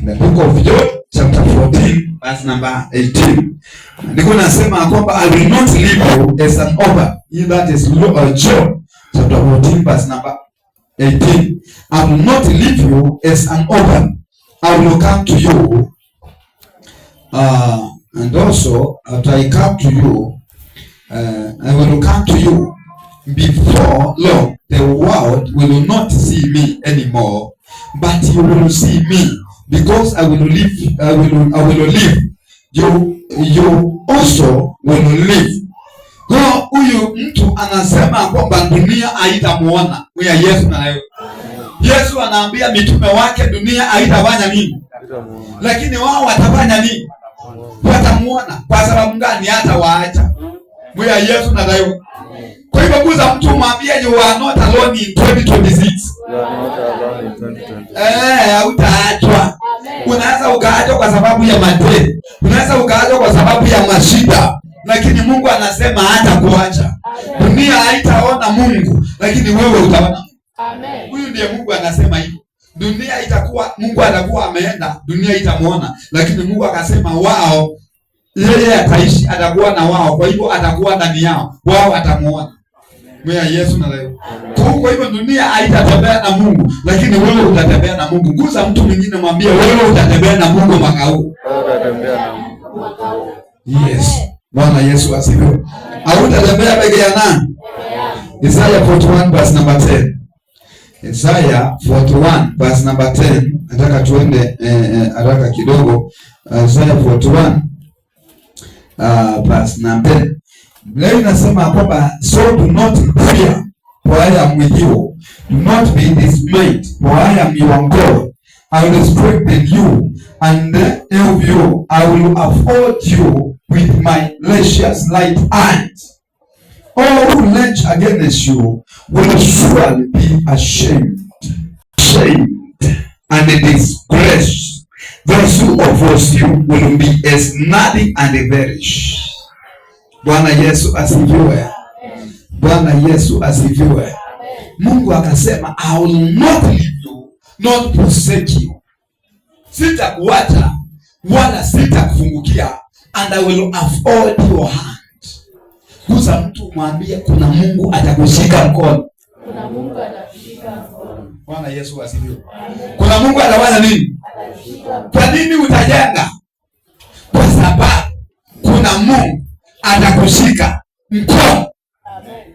In the book of John chapter 14 verse number 18. Niko nasema kwamba I will not leave you as an orphan. That is John chapter 14 verse number 18. I will not leave you as an orphan. I will come to you. And also, after I come to you, I will come to you. Before long, the world will not see me anymore, but you will see me, because I will live. I will live. You also will live. Kwa huyu mtu anasema kwamba dunia haitamuona. Huyu Yesu na leo. Yesu anaambia mitume wake dunia haitafanya nini? Lakini wao watafanya nini? Watamuona. Kwa sababu gani? Hata waacha. Huyu Yesu na leo. Kwa hivyo kuza mtu mwambie you are not alone in 2026. You are not alone in 2026. Hautaachwa. Unaweza ukaachwa kwa sababu ya madeni. Unaweza ukaachwa kwa sababu ya mashida. Lakini Mungu anasema hata kuacha. Dunia haitaona Mungu, lakini wewe utaona. Amen. Huyu ndiye Mungu anasema hivyo. Dunia itakuwa, Mungu atakuwa ameenda, dunia itamuona, lakini Mungu akasema wao, yeye ataishi, atakuwa na wao, kwa hivyo atakuwa ndani yao, wao atamuona. Mwa Yesu na leo. Kwa hivyo dunia haitatembea na Mungu, lakini wewe utatembea na Mungu. Gusa mtu mwingine mwambie wewe utatembea na Mungu mwaka huu. Wewe utatembea na Mungu mwaka huu. Yes. Bwana Yesu asifiwe. Hautatembea peke ya nani? Isaiah 41 verse number 10. Isaiah 41 verse number 10. Nataka tuende haraka kidogo. Isaiah 41 verse number 10. Leo inasema kwamba so do not fear, for I am with you. Do not be dismayed, for I am your God. I will strengthen you and help you. I will afford you with my gracious right hand. All who launch against you will surely be ashamed and disgraced. Those who oppose you will be as nothing and perish. Bwana Yesu asifiwe. Bwana Yesu asifiwe. Mungu akasema I will not leave you, not forsake you. Sitakuacha wala sitakufungukia, and I will afford your hand. Kuza mtu mwambie kuna Mungu atakushika mkono. Kuna Mungu atakushika mkono. Bwana Yesu asifiwe. Kuna Mungu atafanya nini? Kwa nini utajenga? Kwa sababu kuna Mungu atakushika mkono. Amen.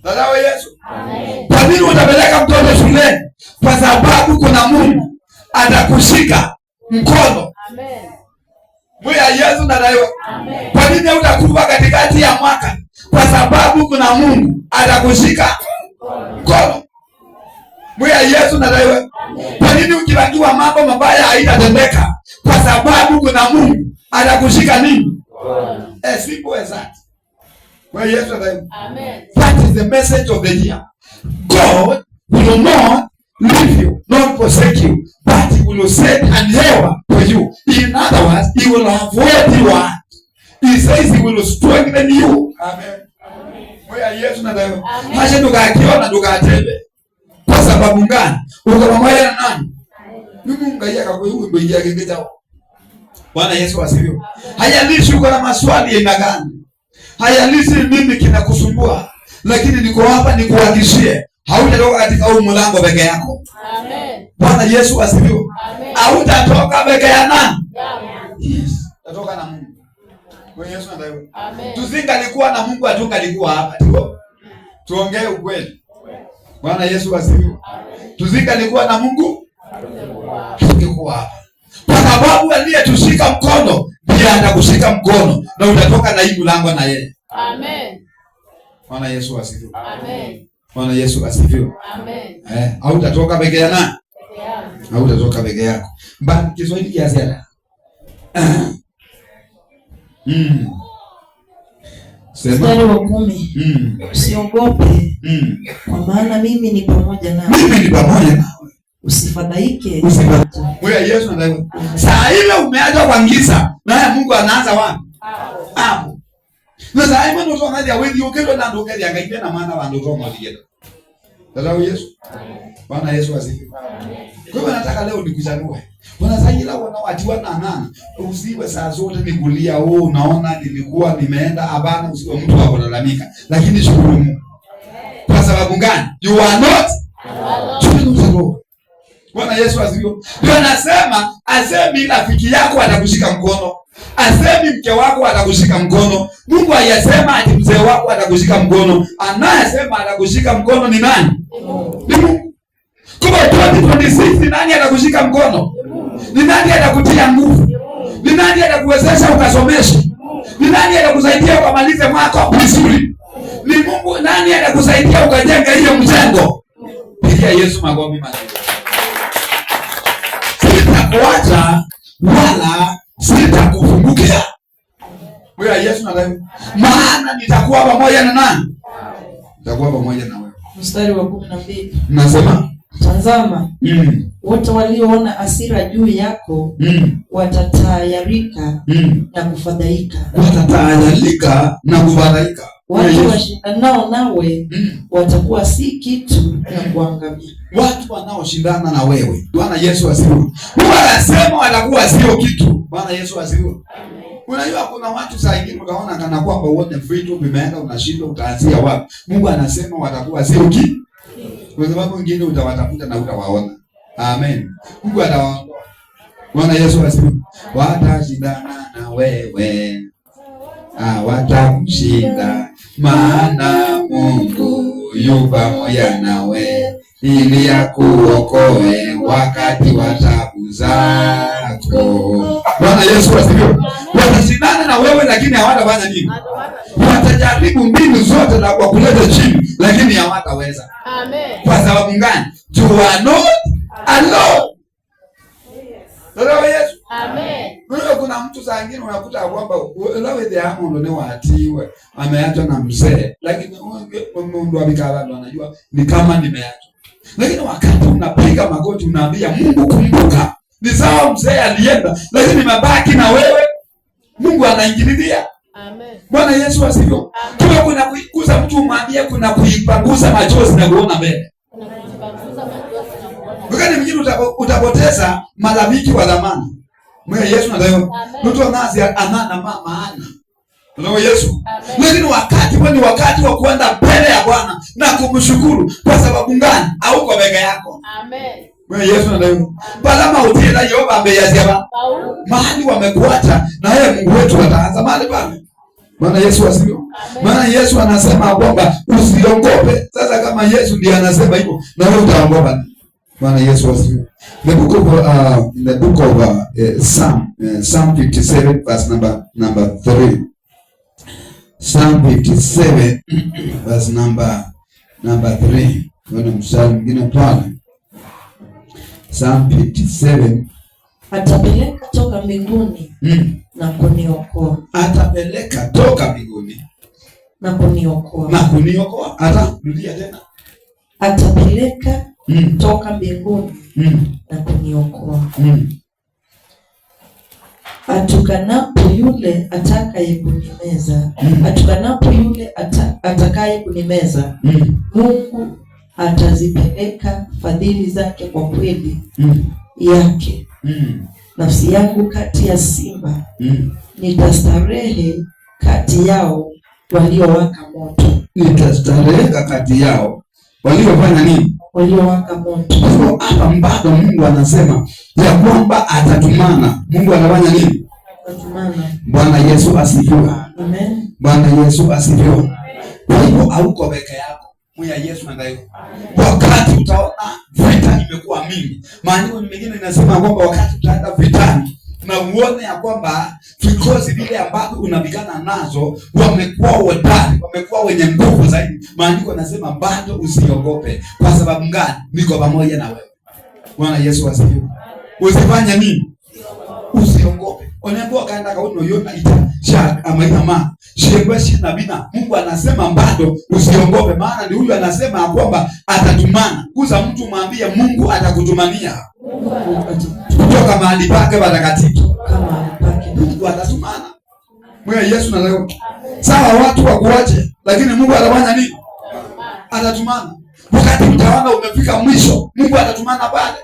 Dada Yesu. Amen. Kwa nini utapeleka mtoto shuleni? Kwa sababu kuna Mungu atakushika mkono. Amen. Mwa Yesu na leo. Amen. Kwa nini utakufa katikati ya mwaka? Kwa sababu kuna Mungu atakushika mkono. Mwa Yesu na leo. Amen. Kwa nini ukipangiwa mambo mabaya haitatendeka? Kwa sababu kuna Mungu atakushika nini? As simple as that. Mwa Yesu na leo. Amen. That is the message of the year. God will not leave you, not forsake you, but he will send an helper for you. In other words, he will avoid you. He says he will strengthen you. Amen. Mwa Yesu na leo. Acha tukakiona tukatebe. Kwa sababu gani? Uko pamoja na nani? Mungu ngayaka kwa hiyo ndio yake ngejao. Bwana Yesu asifiwe. Hayalishi uko na maswali aina gani? Hayalishi nini kinakusumbua, lakini niko hapa nikuhakishie hautatoka katika huu mlango peke yako. Amen. Bwana Yesu asifiwe. Amen. Hautatoka peke ya nani? Yes. Utatoka na Mungu. Bwana Yesu ndiye. Amen. Tusingalikuwa na Mungu atungalikuwa hapa. Tuongee ukweli. Bwana Yesu asifiwe. Amen. Tusingalikuwa na Mungu tungekuwa hapa. Kwa sababu aliyetushika mkono pia atakushika mkono na utatoka na hii mlango na yeye. Amen. Bwana Yesu asifiwe. Amen. Bwana Yesu asifiwe. Amen. Hautatoka peke ya nani? Peke yako. Hautatoka peke yako. Bali Kiswahili kiasi. Mstari wa 10. Usiogope. Kwa maana mimi ni pamoja nawe. Mimi ni pamoja nawe. Usifadhaike. Mwa Yesu na leo. Saa ile umeacha kuangiza, naye Mungu anaanza wapi? Hapo. Sasa hapo ndo tunaanza wewe ukelo na ndo kali angalia na maana wa ndo kama digeta. Dada Yesu. Bwana Yesu asifiwe. Kwa hiyo nataka leo nikuchanue. Wanasajila wanaowatiwa na nani? Usiwe saa zote nikulia, unaona nilikuwa nimeenda. Hapana, usiwe mtu wa kulalamika. Lakini shukuru Mungu. Kwa sababu gani? You are not alone. Bwana Yesu asifiwe. Ndio anasema asemi rafiki yako atakushika mkono. Asemi mke wako atakushika mkono. Mungu hayasema ati mzee wako atakushika mkono. Anayesema atakushika mkono ni nani? Ni Mungu. Kwa 2026 ni nani atakushika mkono? Ni nani atakutia nguvu? Ni nani atakuwezesha ukasomeshe? Ni nani atakusaidia ukamalize mwaka vizuri? Ni Mungu. Nani atakusaidia ukajenga hiyo mjengo? Pigia Yesu makofi mazuri. Sitakuacha wala sitakufungukia. Wewe Yesu nadai. Maana nitakuwa pamoja na nani? Nitakuwa pamoja na wewe. Mstari wa 12. Nasema tazama, wote walioona hasira juu yako watatayarika na kufadhaika. Watatayarika na kufadhaika. Watu washindanao nawe watakuwa si kitu na kuangamia. Watu wanaoshindana na wewe. Bwana Yesu asifiwe. Mungu anasema watakuwa sio kitu. Bwana Yesu asifiwe. Unajua kuna watu saa nyingine utaona kana kwamba uone vitu vimeenda unashindwa utaanzia wapi. Mungu anasema watakuwa sio kitu. Kwa sababu wengine utawatafuta na utawaona. Amen. Mungu atawaondoa. Bwana Yesu asifiwe. Watashindana na wewe. Watakushinda, maana Mungu yu pamoja nawe ili akuokoe wakati wa taabu zako. Bwana Yesu asifiwe. Watashindana na wewe lakini hawatafanya nini? Watajaribu mbinu zote na kwa kuleta chini lakini hawataweza. Amen. Kwa sababu gani? You are not alone. Ndio Yesu. Amen. Wewe kuna mtu saa nyingine unakuta kwamba lawe the amo ndo watiwe ameachwa na mzee lakini mundu abikala ndo anajua ni kama nimeachwa. Lakini wakati unapiga magoti unaambia Mungu kumbuka. Ni sawa mzee alienda lakini nimebaki na wewe. Mungu anaingililia. Amen. Bwana Yesu asifiwe. Kwa kuna kuikuza mtu umwambie kuna kuipanguza machozi na kuona mbele. Wakati mwingine utapoteza marafiki wa zamani. Mwe Yesu ndio. Mtu anazi ana maana. Ndio Yesu. Lakini wakati ni wakati wa kuenda mbele ya Bwana na kumshukuru kwa sababu gani? Au kwa bega yako. Amen. Mwe Yesu ndio. Balama utila Yehova mbeyazia. Mahali wamekuacha na yeye Mungu wetu ataanza mahali pale. Bwana Yesu asifiwe. Maana Yesu anasema kwamba usiogope. Sasa kama Yesu ndiye anasema hivyo na wewe utaogopa. Bwana Yesu asifiwe. The book of Psalm 57 verse number 3. Psalm 57 verse number 3. Wana mstari mwingine pale. Psalm 57 atapeleka toka mbinguni na kuniokoa. Atapeleka toka mbinguni na kuniokoa. Na kuniokoa. Atarudia tena. Atapeleka toka mbinguni na kuniokoa. Atukanapo yule atakaye kunimeza. Atukanapo yule atakaye kunimeza. Mungu atazipeleka fadhili zake kwa kweli yake. Nafsi yangu kati ya simba. Nitastarehe kati yao waliowaka moto. Nitastarehe kati yao waliofanya nini? Waliowaka moto. Hapa bado Mungu anasema ya kwamba atatumana. Mungu anafanya nini? Atatumana. Bwana Yesu asifiwe. Amen. Bwana Yesu asifiwe. Kwa hivyo hauko peke yako. Mwa Yesu ndio. Wakati utaona vita imekuwa mingi. Maandiko mengine inasema kwamba wakati utaenda vitani na uone ya kwamba vikosi vile ambavyo unapigana nazo wamekuwa hodari, wamekuwa wenye nguvu zaidi. Maandiko yanasema bado usiogope. Kwa sababu gani? Niko pamoja na wewe. Bwana Yesu asifiwe. Usifanye nini? Usiogope. Onembo kaenda kauno yona ita shaka ama ita ma. Shegweshi na bina. Mungu anasema bado usiogope. Maana ni huyu anasema kwamba atatumana. Kuza mtu mwambie Mungu atakutumania. Kutoka mahali pake patakatifu. Mungu atatumana. Mwe Yesu na leo. Sawa watu wakuache, lakini Mungu atafanya nini? Atatumana. Wakati Wakati utaona umefika mwisho, Mungu atatumana pale.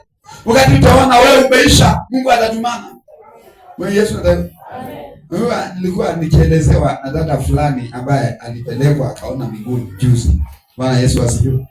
Wakati utaona wewe umeisha, Mungu atatumana. Wewe Yesu ndiye. Nilikuwa nikielezewa na dada fulani ambaye alipelekwa akaona mbinguni juzi. Bwana Yesu asifiwe.